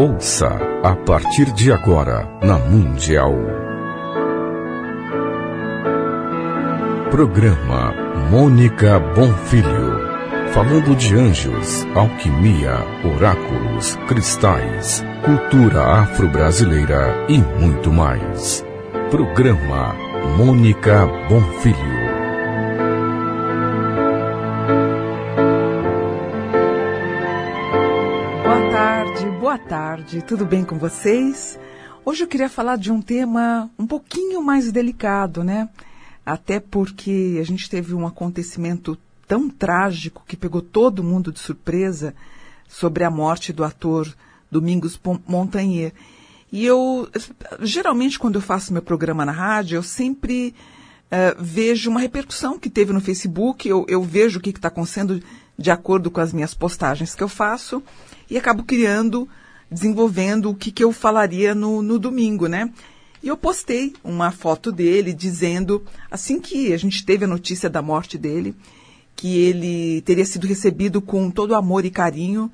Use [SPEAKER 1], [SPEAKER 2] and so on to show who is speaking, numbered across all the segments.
[SPEAKER 1] Ouça a partir de agora na Mundial. Programa Mônica Bonfilho. Falando de anjos, alquimia, oráculos, cristais, cultura afro-brasileira e muito mais. Programa Mônica Bonfilho.
[SPEAKER 2] Boa tarde, tudo bem com vocês? Hoje eu queria falar de um tema um pouquinho mais delicado, né? Até porque a gente teve um acontecimento tão trágico que pegou todo mundo de surpresa sobre a morte do ator Domingos Montanher. E eu, geralmente, quando eu faço meu programa na rádio, eu sempre vejo uma repercussão que teve no Facebook, eu vejo o que está acontecendo de acordo com as minhas postagens que eu faço e acabo desenvolvendo o que eu falaria no domingo, né? E eu postei uma foto dele dizendo, assim que a gente teve a notícia da morte dele, que ele teria sido recebido com todo amor e carinho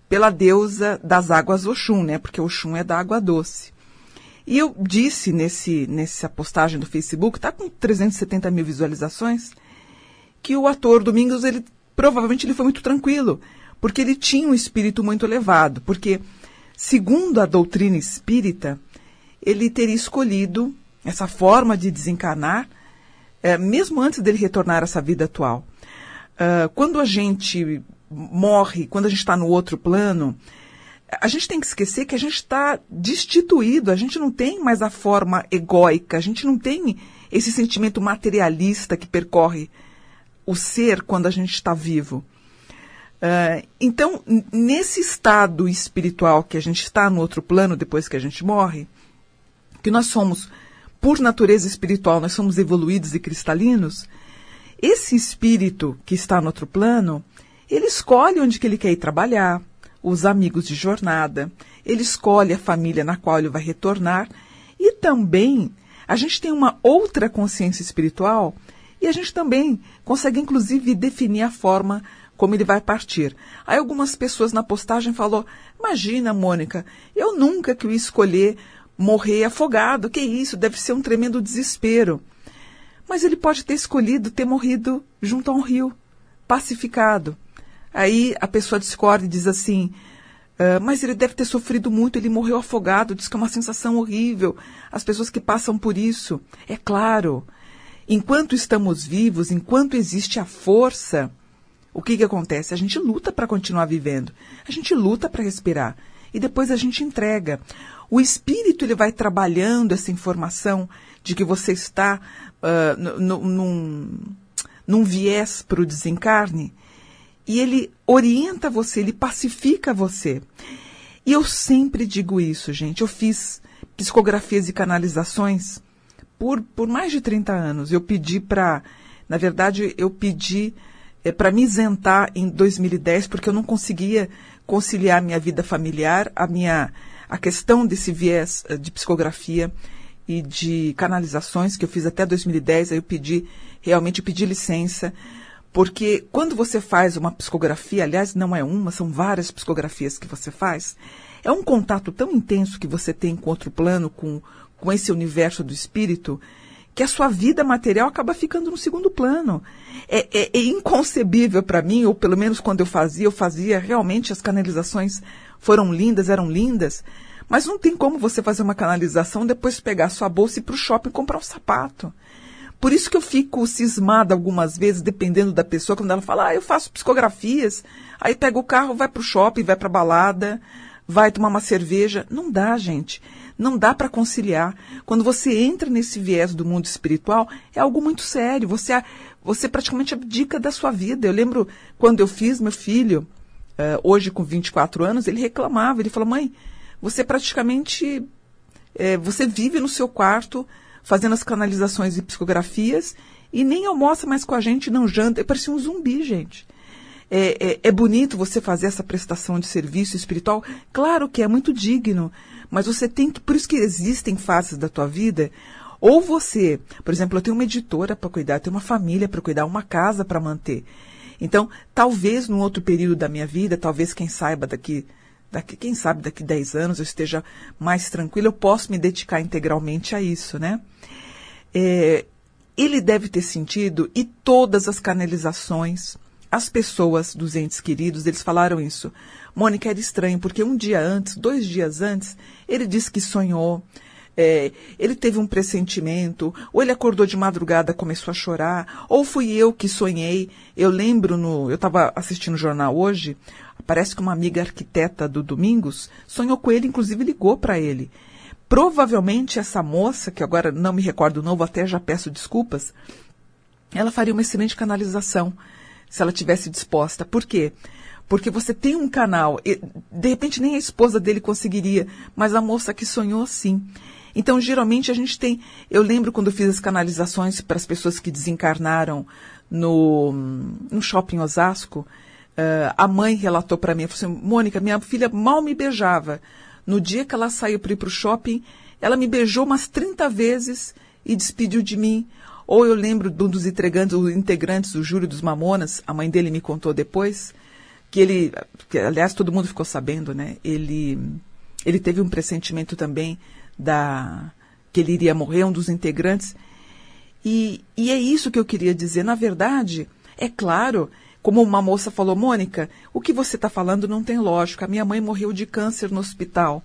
[SPEAKER 2] pela deusa das águas Oxum, né? Porque Oxum é da água doce. E eu disse nessa postagem do Facebook, está com 370 mil visualizações, que o ator Domingos, provavelmente ele foi muito tranquilo, porque ele tinha um espírito muito elevado, porque, segundo a doutrina espírita, ele teria escolhido essa forma de desencarnar, mesmo antes dele retornar a essa vida atual. Quando a gente morre, quando a gente está no outro plano, a gente tem que esquecer que a gente está destituído, a gente não tem mais a forma egóica, a gente não tem esse sentimento materialista que percorre o ser quando a gente está vivo. Então, nesse estado espiritual que a gente está no outro plano depois que a gente morre, que nós somos, por natureza espiritual, nós somos evoluídos e cristalinos, esse espírito que está no outro plano, ele escolhe onde que ele quer ir trabalhar, os amigos de jornada, ele escolhe a família na qual ele vai retornar, e também a gente tem uma outra consciência espiritual e a gente também consegue, inclusive, definir a forma como ele vai partir. Aí algumas pessoas na postagem falaram, imagina, Mônica, eu nunca que eu ia escolher morrer afogado, que isso, deve ser um tremendo desespero. Mas ele pode ter escolhido ter morrido junto a um rio, pacificado. Aí a pessoa discorda e diz assim, mas ele deve ter sofrido muito, ele morreu afogado, diz que é uma sensação horrível, as pessoas que passam por isso. É claro, enquanto estamos vivos, enquanto existe a força, o que acontece? A gente luta para continuar vivendo, a gente luta para respirar e depois a gente entrega. O espírito ele vai trabalhando essa informação de que você está num viés para o desencarne e ele orienta você, ele pacifica você. E eu sempre digo isso, gente. Eu fiz psicografias e canalizações por mais de 30 anos. Eu pedi para me isentar em 2010, porque eu não conseguia conciliar minha vida familiar, a questão desse viés de psicografia e de canalizações que eu fiz até 2010, aí eu pedi licença, porque quando você faz uma psicografia, aliás, não é uma, são várias psicografias que você faz, é um contato tão intenso que você tem com outro plano, com esse universo do espírito, que a sua vida material acaba ficando no segundo plano. É inconcebível para mim, ou pelo menos quando eu fazia, realmente as canalizações eram lindas, mas não tem como você fazer uma canalização, depois pegar sua bolsa e ir para o shopping comprar um sapato. Por isso que eu fico cismada algumas vezes, dependendo da pessoa, quando ela fala, eu faço psicografias, aí pega o carro, vai para o shopping, vai para a balada, vai tomar uma cerveja. Não dá, gente. Não dá para conciliar. Quando você entra nesse viés do mundo espiritual, é algo muito sério. Você praticamente abdica da sua vida. Eu lembro quando eu fiz meu filho, hoje com 24 anos, ele reclamava. Ele falou, mãe, você praticamente você vive no seu quarto fazendo as canalizações e psicografias e nem almoça mais com a gente, não janta. Eu parecia um zumbi, gente. É bonito você fazer essa prestação de serviço espiritual? Claro que é muito digno, mas você tem que, por isso que existem fases da tua vida, ou você, por exemplo, eu tenho uma editora para cuidar, eu tenho uma família para cuidar, uma casa para manter. Então, talvez num outro período da minha vida, talvez quem saiba daqui quem sabe daqui 10 anos eu esteja mais tranquila, eu posso me dedicar integralmente a isso, né? Ele deve ter sentido, e todas as canalizações, as pessoas dos entes queridos, eles falaram isso. Mônica, era estranho, porque 1 dia antes, 2 dias antes, ele disse que sonhou, ele teve um pressentimento, ou ele acordou de madrugada, começou a chorar, ou fui eu que sonhei. Eu lembro, eu estava assistindo o jornal hoje, parece que uma amiga arquiteta do Domingos sonhou com ele, inclusive ligou para ele. Provavelmente essa moça, que agora não me recordo o nome, até já peço desculpas, ela faria uma excelente canalização, se ela tivesse disposta. Por quê? Porque você tem um canal, de repente nem a esposa dele conseguiria, mas a moça que sonhou, sim. Então, geralmente, a gente tem... Eu lembro quando eu fiz as canalizações para as pessoas que desencarnaram no shopping Osasco, a mãe relatou para mim, falou assim, Mônica, minha filha mal me beijava. No dia que ela saiu para ir para o shopping, ela me beijou umas 30 vezes e despediu de mim. Ou eu lembro de um dos integrantes do Júlio dos Mamonas, a mãe dele me contou depois, que aliás, todo mundo ficou sabendo, né? Ele teve um pressentimento também que ele iria morrer, um dos integrantes. E é isso que eu queria dizer. Na verdade, é claro, como uma moça falou, Mônica, o que você está falando não tem lógica. A minha mãe morreu de câncer no hospital.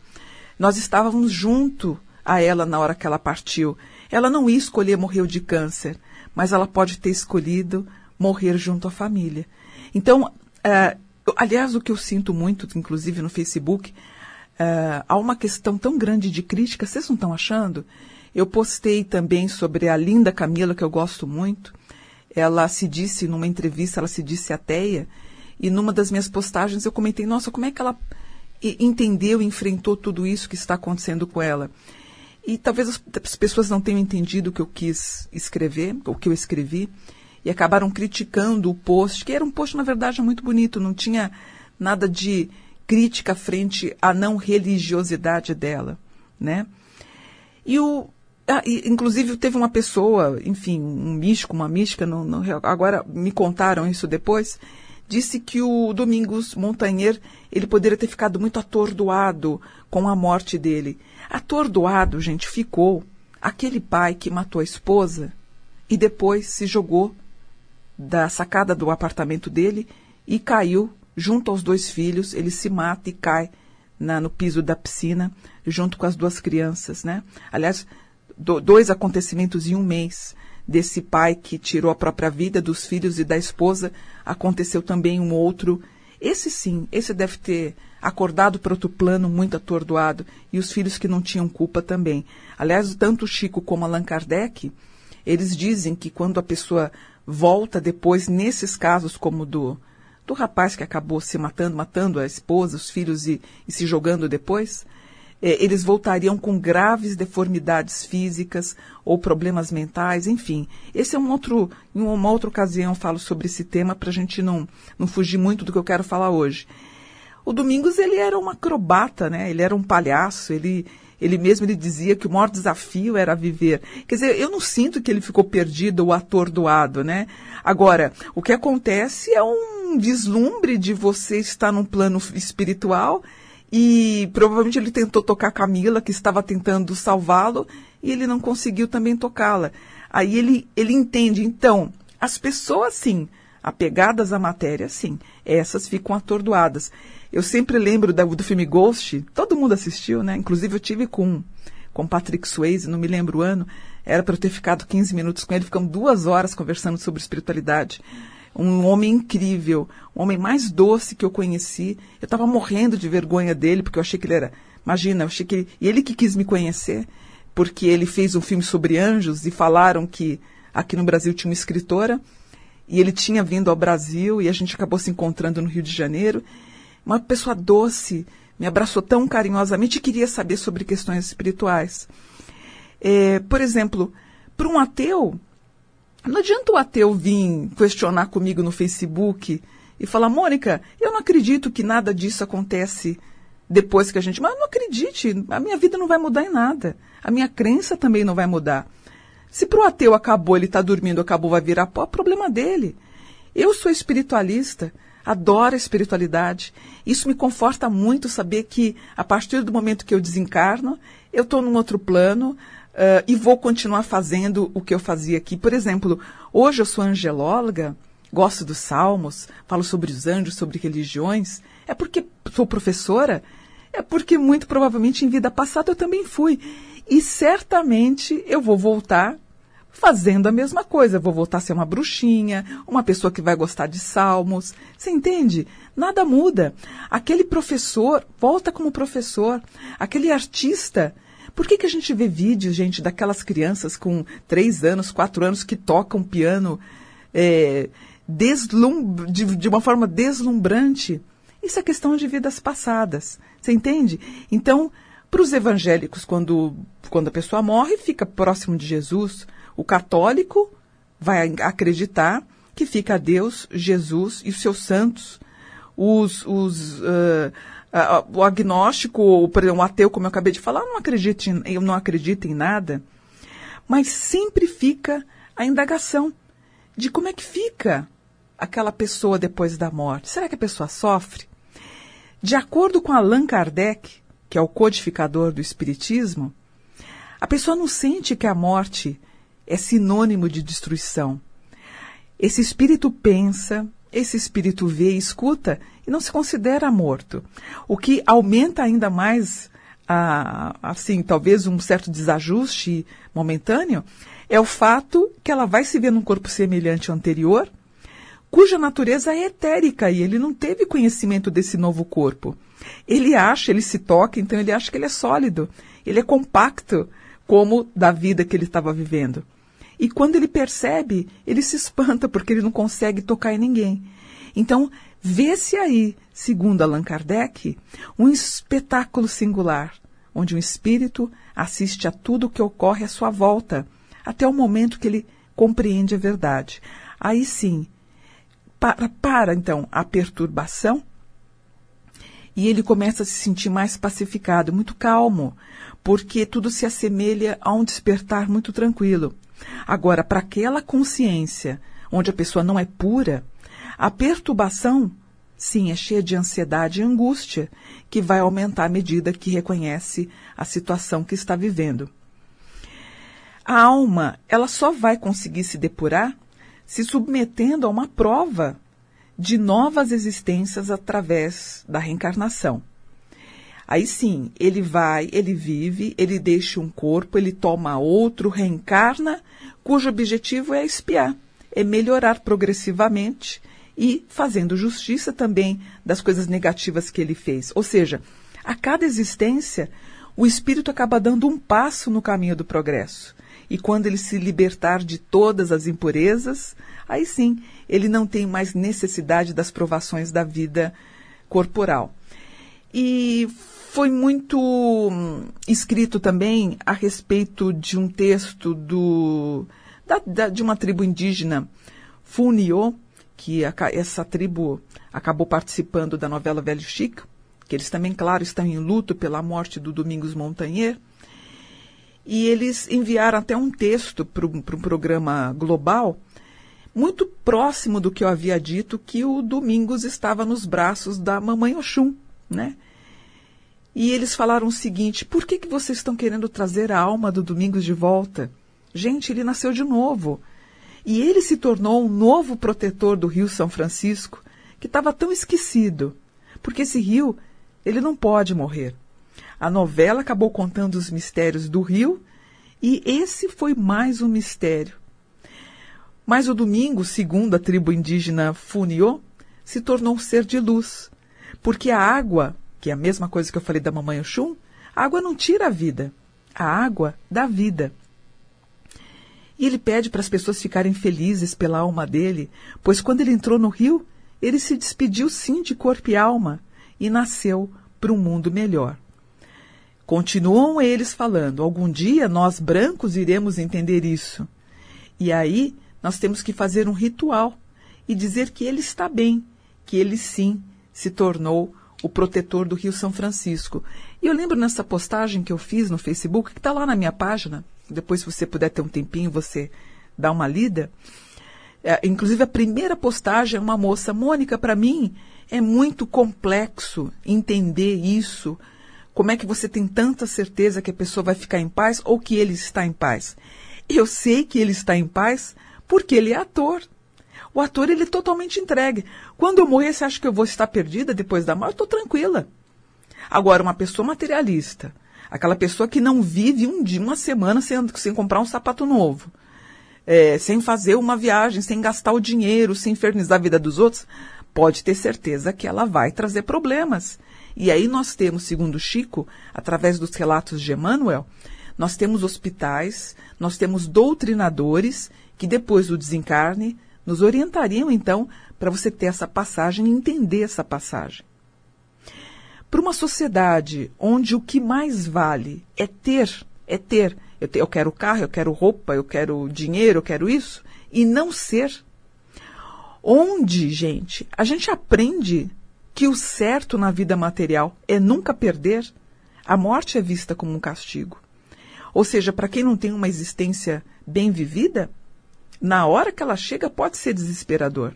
[SPEAKER 2] Nós estávamos junto a ela na hora que ela partiu. Ela não ia escolher morrer de câncer, mas ela pode ter escolhido morrer junto à família. Então, aliás, o que eu sinto muito, inclusive no Facebook, há uma questão tão grande de crítica, vocês não estão achando? Eu postei também sobre a linda Camila, que eu gosto muito. Ela se disse, numa entrevista, ela se disse ateia, e numa das minhas postagens eu comentei, nossa, como é que ela entendeu e enfrentou tudo isso que está acontecendo com ela? E talvez as pessoas não tenham entendido o que eu quis escrever, o que eu escrevi, e acabaram criticando o post, que era um post, na verdade, muito bonito, não tinha nada de crítica frente à não religiosidade dela, né? Inclusive teve uma pessoa, enfim, um místico, uma mística, agora me contaram isso depois, disse que o Domingos Montanher, ele poderia ter ficado muito atordoado com a morte dele. Atordoado, gente, ficou aquele pai que matou a esposa e depois se jogou da sacada do apartamento dele e caiu junto aos 2 filhos, ele se mata e cai no piso da piscina, junto com as 2 crianças, né? Aliás, 2 acontecimentos em 1 mês desse pai que tirou a própria vida dos filhos e da esposa, aconteceu também um outro. Esse sim, esse deve ter acordado para outro plano, muito atordoado, e os filhos que não tinham culpa também. Aliás, tanto o Chico como Allan Kardec, eles dizem que quando a pessoa volta depois, nesses casos como do rapaz que acabou se matando a esposa, os filhos e se jogando depois, eles voltariam com graves deformidades físicas ou problemas mentais, enfim. Esse é em uma outra ocasião eu falo sobre esse tema para a gente não fugir muito do que eu quero falar hoje. O Domingos, ele era um acrobata, né? Ele era um palhaço, ele mesmo dizia que o maior desafio era viver. Quer dizer, eu não sinto que ele ficou perdido ou atordoado, né? Agora, o que acontece é um vislumbre de você estar num plano espiritual e provavelmente ele tentou tocar Camila, que estava tentando salvá-lo, e ele não conseguiu também tocá-la. Aí ele entende, então, as pessoas, sim, apegadas à matéria, sim, essas ficam atordoadas. Eu sempre lembro do filme Ghost, todo mundo assistiu, né? Inclusive eu tive com Patrick Swayze, não me lembro o ano, era para eu ter ficado 15 minutos com ele, ficamos 2 horas conversando sobre espiritualidade. Um homem incrível, o homem mais doce que eu conheci. Eu estava morrendo de vergonha dele, porque eu achei que ele era... Imagina, eu achei que ele que quis me conhecer, porque ele fez um filme sobre anjos e falaram que aqui no Brasil tinha uma escritora, e ele tinha vindo ao Brasil e a gente acabou se encontrando no Rio de Janeiro. Uma pessoa doce, me abraçou tão carinhosamente e queria saber sobre questões espirituais. Por exemplo, para um ateu, não adianta o ateu vir questionar comigo no Facebook e falar, Mônica, eu não acredito que nada disso acontece depois que a gente... Mas não acredite, a minha vida não vai mudar em nada. A minha crença também não vai mudar. Se para o ateu acabou, ele está dormindo, acabou, vai virar pó, é problema dele. Eu sou espiritualista. adoro a espiritualidade. Isso me conforta muito saber que, a partir do momento que eu desencarno, eu estou num outro plano e vou continuar fazendo o que eu fazia aqui. Por exemplo, hoje eu sou angelóloga, gosto dos salmos, falo sobre os anjos, sobre religiões. É porque sou professora, é porque muito provavelmente em vida passada eu também fui. E certamente eu vou voltar fazendo a mesma coisa. Eu vou voltar a ser uma bruxinha, uma pessoa que vai gostar de salmos. Você entende? Nada muda. Aquele professor volta como professor. Aquele artista. Por que a gente vê vídeos, gente, daquelas crianças com 3 anos, 4 anos que tocam piano de uma forma deslumbrante? Isso é questão de vidas passadas. Você entende? Então, para os evangélicos, quando a pessoa morre, fica próximo de Jesus. O católico vai acreditar que fica a Deus, Jesus e os seus santos. O agnóstico, o ateu, como eu acabei de falar, não acredita em nada. Mas sempre fica a indagação de como é que fica aquela pessoa depois da morte. Será que a pessoa sofre? De acordo com Allan Kardec, que é o codificador do Espiritismo, a pessoa não sente que a morte é sinônimo de destruição. Esse espírito pensa, esse espírito vê e escuta e não se considera morto. O que aumenta ainda mais, talvez um certo desajuste momentâneo, é o fato que ela vai se ver num corpo semelhante ao anterior, cuja natureza é etérica e ele não teve conhecimento desse novo corpo. Ele se toca, então ele acha que ele é sólido, ele é compacto, como da vida que ele estava vivendo. E quando ele percebe, ele se espanta, porque ele não consegue tocar em ninguém. Então, vê-se aí, segundo Allan Kardec, um espetáculo singular, onde um espírito assiste a tudo o que ocorre à sua volta, até o momento que ele compreende a verdade. Aí sim, então, a perturbação, e ele começa a se sentir mais pacificado, muito calmo, porque tudo se assemelha a um despertar muito tranquilo. Agora, para aquela consciência onde a pessoa não é pura, a perturbação, sim, é cheia de ansiedade e angústia, que vai aumentar à medida que reconhece a situação que está vivendo. A alma, ela só vai conseguir se depurar se submetendo a uma prova de novas existências através da reencarnação. Aí sim, ele vive, ele deixa um corpo, ele toma outro, reencarna, cujo objetivo é expiar, é melhorar progressivamente e fazendo justiça também das coisas negativas que ele fez. Ou seja, a cada existência, o espírito acaba dando um passo no caminho do progresso. E quando ele se libertar de todas as impurezas, aí sim, ele não tem mais necessidade das provações da vida corporal. E foi muito escrito também a respeito de um texto de uma tribo indígena, Funiô, que essa tribo acabou participando da novela Velho Chico, que eles também, claro, estão em luto pela morte do Domingos Montanher. E eles enviaram até um texto para um programa global, muito próximo do que eu havia dito, que o Domingos estava nos braços da Mamãe Oxum, né? E eles falaram o seguinte: por que vocês estão querendo trazer a alma do Domingos de volta? Gente, ele nasceu de novo. E ele se tornou um novo protetor do Rio São Francisco, que estava tão esquecido. Porque esse rio, ele não pode morrer. A novela acabou contando os mistérios do rio, e esse foi mais um mistério. Mas o Domingos, segundo a tribo indígena Funiô, se tornou um ser de luz. Porque a água, que é a mesma coisa que eu falei da Mamãe Oxum, a água não tira a vida. A água dá vida. E ele pede para as pessoas ficarem felizes pela alma dele, pois quando ele entrou no rio, ele se despediu sim de corpo e alma e nasceu para um mundo melhor. Continuam eles falando: algum dia nós brancos iremos entender isso. E aí nós temos que fazer um ritual e dizer que ele está bem, que ele sim se tornou o protetor do Rio São Francisco. E eu lembro nessa postagem que eu fiz no Facebook, que está lá na minha página, depois se você puder ter um tempinho, você dá uma lida, Inclusive, a primeira postagem é uma moça, Mônica, para mim é muito complexo entender isso. Como é que você tem tanta certeza que a pessoa vai ficar em paz ou que ele está em paz? Eu sei que ele está em paz porque ele é ator. O ator, ele é totalmente entregue. Quando eu morrer, você acha que eu vou estar perdida depois da morte? Eu estou tranquila. Agora, uma pessoa materialista, aquela pessoa que não vive um dia, uma semana sem comprar um sapato novo, sem fazer uma viagem, sem gastar o dinheiro, sem infernizar a vida dos outros, pode ter certeza que ela vai trazer problemas. E aí nós temos, segundo Chico, através dos relatos de Emmanuel, nós temos hospitais, nós temos doutrinadores que depois do desencarne nos orientariam, então, para você ter essa passagem e entender essa passagem. Para uma sociedade onde o que mais vale é ter. Eu quero carro, eu quero roupa, eu quero dinheiro, eu quero isso, e não ser. Onde, gente, a gente aprende que o certo na vida material é nunca perder, a morte é vista como um castigo. Ou seja, para quem não tem uma existência bem vivida, na hora que ela chega pode ser desesperador.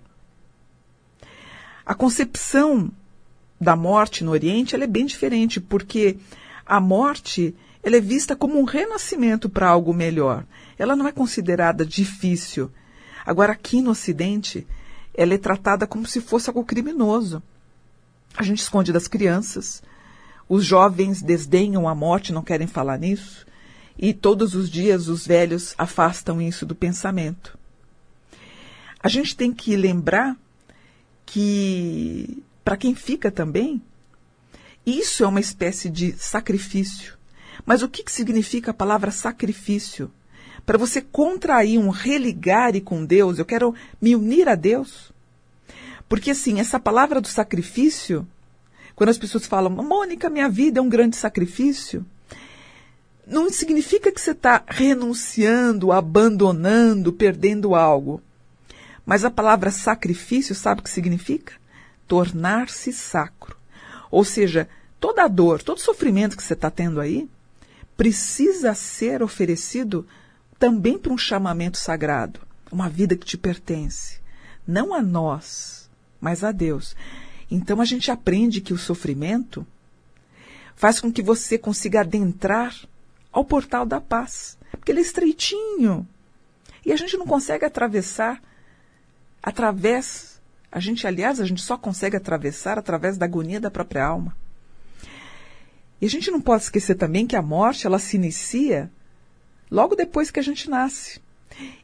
[SPEAKER 2] A concepção da morte no Oriente ela é bem diferente, porque a morte ela é vista como um renascimento para algo melhor. Ela não é considerada difícil. Agora, aqui no Ocidente, ela é tratada como se fosse algo criminoso. A gente esconde das crianças, os jovens desdenham a morte, não querem falar nisso, e todos os dias os velhos afastam isso do pensamento. A gente tem que lembrar que, para quem fica também, isso é uma espécie de sacrifício. Mas o que significa a palavra sacrifício? Para você contrair um religare com Deus, eu quero me unir a Deus. Porque, assim, essa palavra do sacrifício, quando as pessoas falam, Mônica, minha vida é um grande sacrifício, não significa que você está renunciando, abandonando, perdendo algo. Mas a palavra sacrifício, sabe o que significa? Tornar-se sacro. Ou seja, toda a dor, todo sofrimento que você está tendo aí, precisa ser oferecido também para um chamamento sagrado, uma vida que te pertence, não a nós, mas a Deus. Então a gente aprende que o sofrimento faz com que você consiga adentrar ao portal da paz, porque ele é estreitinho e a gente não consegue atravessar a gente só consegue atravessar através da agonia da própria alma. E a gente não pode esquecer também que a morte, ela se inicia logo depois que a gente nasce.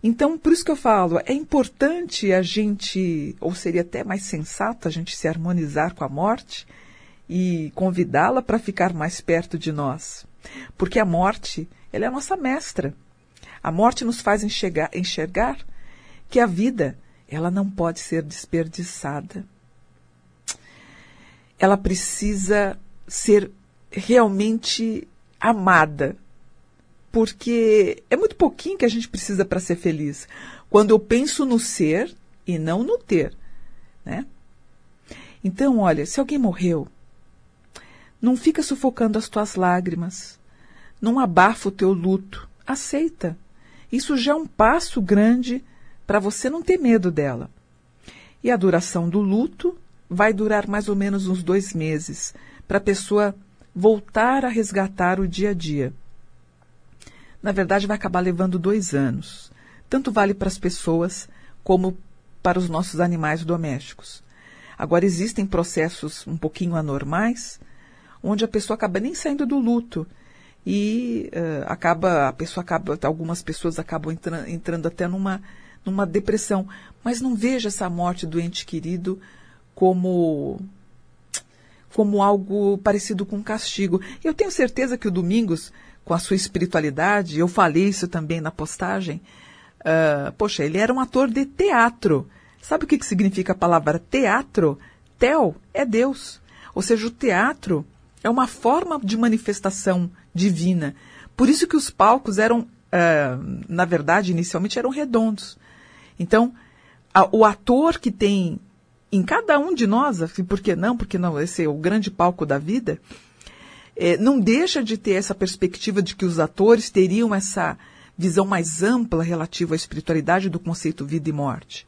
[SPEAKER 2] Então, por isso que eu falo, é importante a gente, ou seria até mais sensato a gente se harmonizar com a morte e convidá-la para ficar mais perto de nós. Porque a morte, ela é a nossa mestra. A morte nos faz enxergar que a vida, ela não pode ser desperdiçada. Ela precisa ser realmente amada. Porque é muito pouquinho que a gente precisa para ser feliz. Quando eu penso no ser e não no ter, né? Então, olha, se alguém morreu, não fica sufocando as tuas lágrimas. Não abafa o teu luto. Aceita. Isso já é um passo grande para você não ter medo dela. E a duração do luto vai durar mais ou menos uns 2 meses, para a pessoa voltar a resgatar o dia a dia. Na verdade, vai acabar levando 2 anos. Tanto vale para as pessoas como para os nossos animais domésticos. Agora, existem processos um pouquinho anormais, onde a pessoa acaba nem saindo do luto. E algumas pessoas acabam entrando até numa depressão. Mas não veja essa morte do ente querido como algo parecido com um castigo. Eu tenho certeza que o Domingos, com a sua espiritualidade, eu falei isso também na postagem, ele era um ator de teatro. Sabe o que significa a palavra teatro? Tel é Deus. Ou seja, o teatro é uma forma de manifestação divina. Por isso que os palcos eram, na verdade, inicialmente eram redondos. Então, o ator que tem em cada um de nós, por que não? Porque não, esse é o grande palco da vida, não deixa de ter essa perspectiva de que os atores teriam essa visão mais ampla relativa à espiritualidade do conceito vida e morte.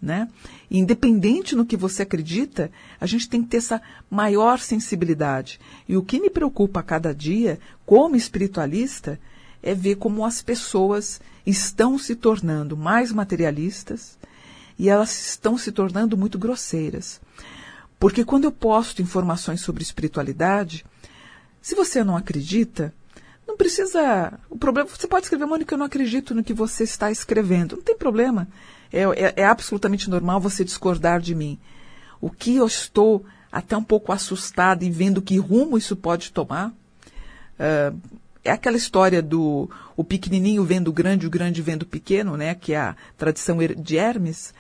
[SPEAKER 2] né? Independente no que você acredita, a gente tem que ter essa maior sensibilidade. E o que me preocupa a cada dia, como espiritualista, é ver como as pessoas estão se tornando mais materialistas e elas estão se tornando muito grosseiras. Porque quando eu posto informações sobre espiritualidade, se você não acredita, não precisa... O problema, você pode escrever, Mônica, eu não acredito no que você está escrevendo. Não tem problema. É absolutamente normal você discordar de mim. O que eu estou até um pouco assustada e vendo que rumo isso pode tomar, é aquela história do o pequenininho vendo o grande vendo o pequeno, né, que é a tradição de Hermes.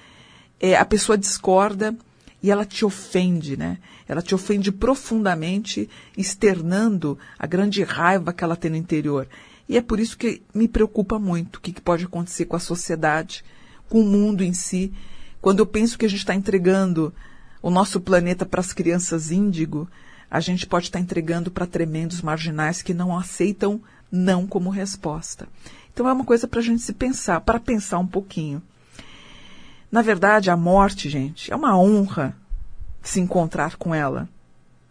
[SPEAKER 2] A pessoa discorda e ela te ofende, né? Ela te ofende profundamente, externando a grande raiva que ela tem no interior. E é por isso que me preocupa muito o que pode acontecer com a sociedade, com o mundo em si. Quando eu penso que a gente está entregando o nosso planeta para as crianças índigo, a gente pode estar entregando para tremendos marginais que não aceitam não como resposta. Então é uma coisa para a gente se pensar, para pensar um pouquinho. Na verdade, a morte, gente, é uma honra se encontrar com ela.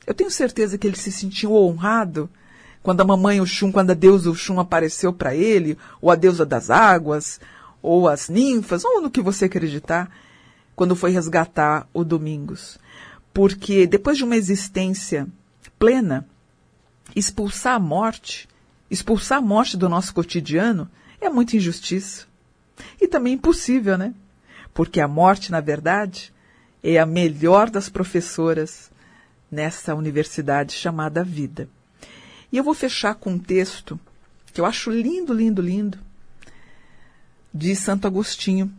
[SPEAKER 2] Eu tenho certeza que ele se sentiu honrado quando a mamãe Oxum, quando a deusa Oxum apareceu para ele, ou a deusa das águas, ou as ninfas, ou no que você acreditar, quando foi resgatar o Domingos. Porque depois de uma existência plena, expulsar a morte do nosso cotidiano é muita injustiça. E também impossível, né? Porque a morte, na verdade, é a melhor das professoras nessa universidade chamada vida. E eu vou fechar com um texto que eu acho lindo, lindo, lindo, de Santo Agostinho.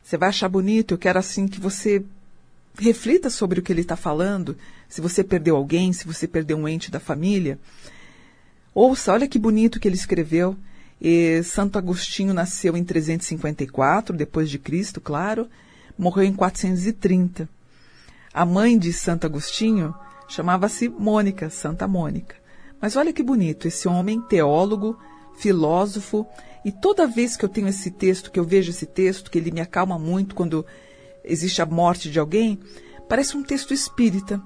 [SPEAKER 2] Você vai achar bonito, eu quero assim que você reflita sobre o que ele está falando, se você perdeu alguém, se você perdeu um ente da família. Ouça, olha que bonito que ele escreveu. Santo Agostinho nasceu em 354, depois de Cristo, claro, morreu em 430. A mãe de Santo Agostinho chamava-se Mônica, Santa Mônica. Mas olha que bonito, esse homem, teólogo, filósofo, e toda vez que eu tenho esse texto, que eu vejo esse texto, que ele me acalma muito quando existe a morte de alguém, parece um texto espírita.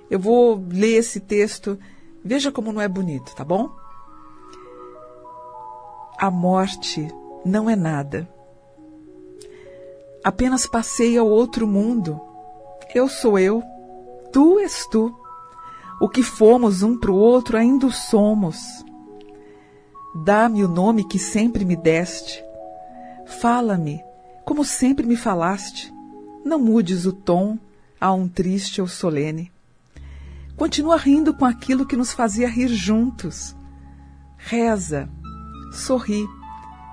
[SPEAKER 2] Eu vou ler esse texto, veja como não é bonito, tá bom? A morte não é nada. Apenas passei ao outro mundo. Eu sou eu, tu és tu. O que fomos um para o outro ainda o somos. Dá-me o nome que sempre me deste. Fala-me, como sempre me falaste. Não mudes o tom a um triste ou solene. Continua rindo com aquilo que nos fazia rir juntos. Reza, sorri,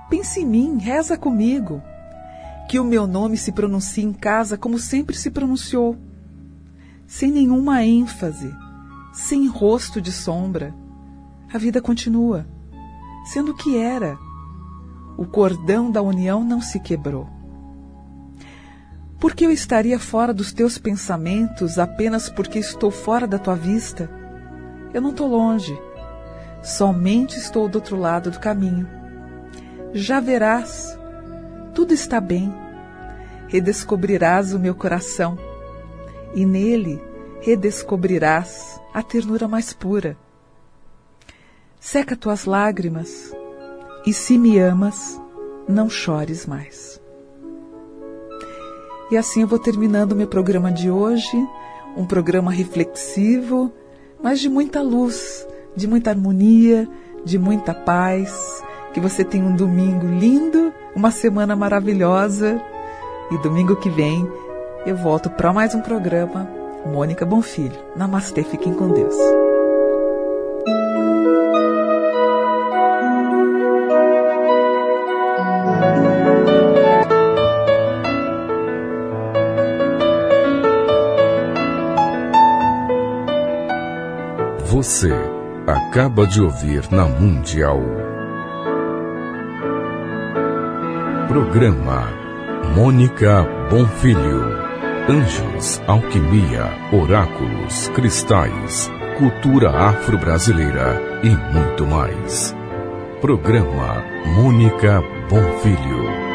[SPEAKER 2] pense em mim, reza comigo. Que o meu nome se pronuncie em casa como sempre se pronunciou. Sem nenhuma ênfase, sem rosto de sombra. A vida continua, sendo o que era. O cordão da união não se quebrou. Por que eu estaria fora dos teus pensamentos apenas porque estou fora da tua vista? Eu não estou longe, somente estou do outro lado do caminho. Já verás, tudo está bem. Redescobrirás o meu coração, e nele redescobrirás a ternura mais pura. Seca tuas lágrimas, e se me amas, não chores mais. E assim eu vou terminando o meu programa de hoje, um programa reflexivo, mas de muita luz, de muita harmonia, de muita paz. Que você tenha um domingo lindo, uma semana maravilhosa. E domingo que vem eu volto para mais um programa. Mônica Bonfilho. Namastê, fiquem com Deus.
[SPEAKER 1] Você acaba de ouvir na Mundial. Programa Mônica Bonfilho. Anjos, alquimia, oráculos, cristais, cultura afro-brasileira e muito mais. Programa Mônica Bonfilho.